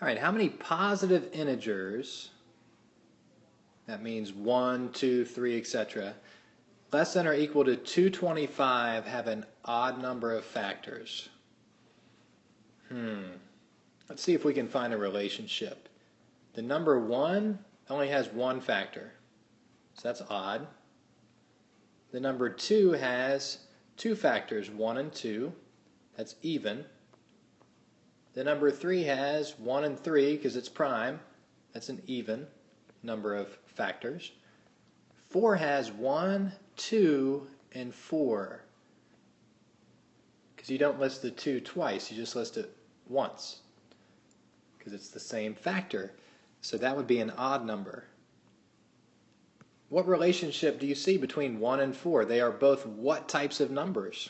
All right, how many positive integers, that means 1, 2, 3, etc., less than or equal to 225 have an odd number of factors? Let's see if we can find a relationship. The number 1 only has one factor, so that's odd. The number 2 has two factors, 1 and 2, that's even. The number 3 has 1 and 3 because it's prime, that's an even number of factors. 4 has 1, 2, and 4 because you don't list the 2 twice, you just list it once because it's the same factor. So that would be an odd number. What relationship do you see between 1 and 4? They are both what types of numbers?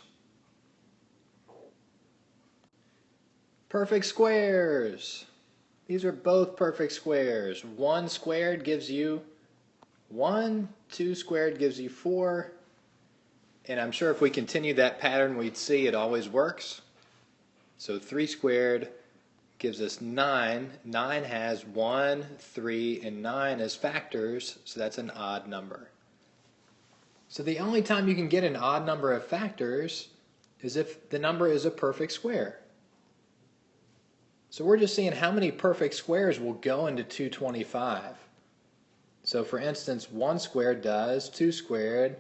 Perfect squares. These are both perfect squares. 1 squared gives you 1, 2 squared gives you 4, and I'm sure if we continue that pattern we'd see it always works. So 3 squared gives us 9. 9 has 1, 3, and 9 as factors, so that's an odd number. So the only time you can get an odd number of factors is if the number is a perfect square. So we're just seeing how many perfect squares will go into 225. So for instance, 1 squared does, 2 squared,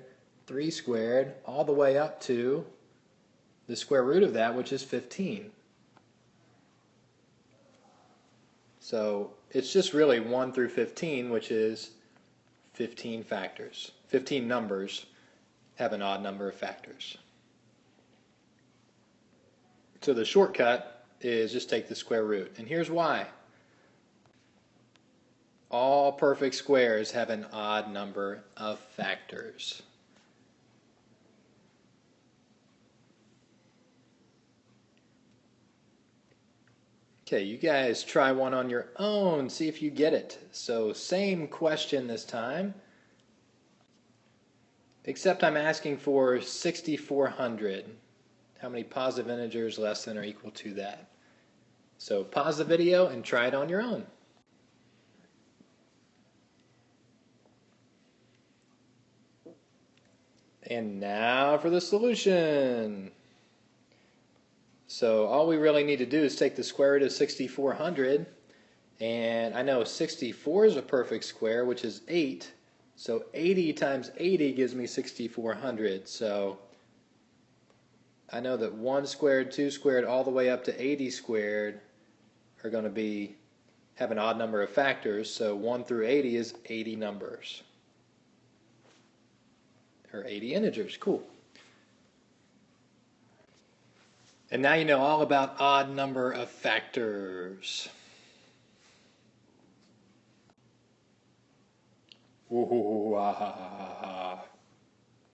3 squared, all the way up to the square root of that, which is 15. So it's just really 1 through 15, which is 15 factors. 15 numbers have an odd number of factors. So the shortcut is just take the square root. And here's why. All perfect squares have an odd number of factors. Okay, you guys try one on your own, see if you get it. So same question this time, except I'm asking for 6,400. How many positive integers less than or equal to that? So pause the video and try it on your own. And now for the solution. So all we really need to do is take the square root of 6,400, and I know 64 is a perfect square, which is 8, so 80 times 80 gives me 6,400. So I know that 1 squared, 2 squared, all the way up to 80 squared are going to have an odd number of factors, so 1 through 80 is 80 numbers, or 80 integers. Cool. And now you know all about odd number of factors. Ooh, ah, ha, ha, ha.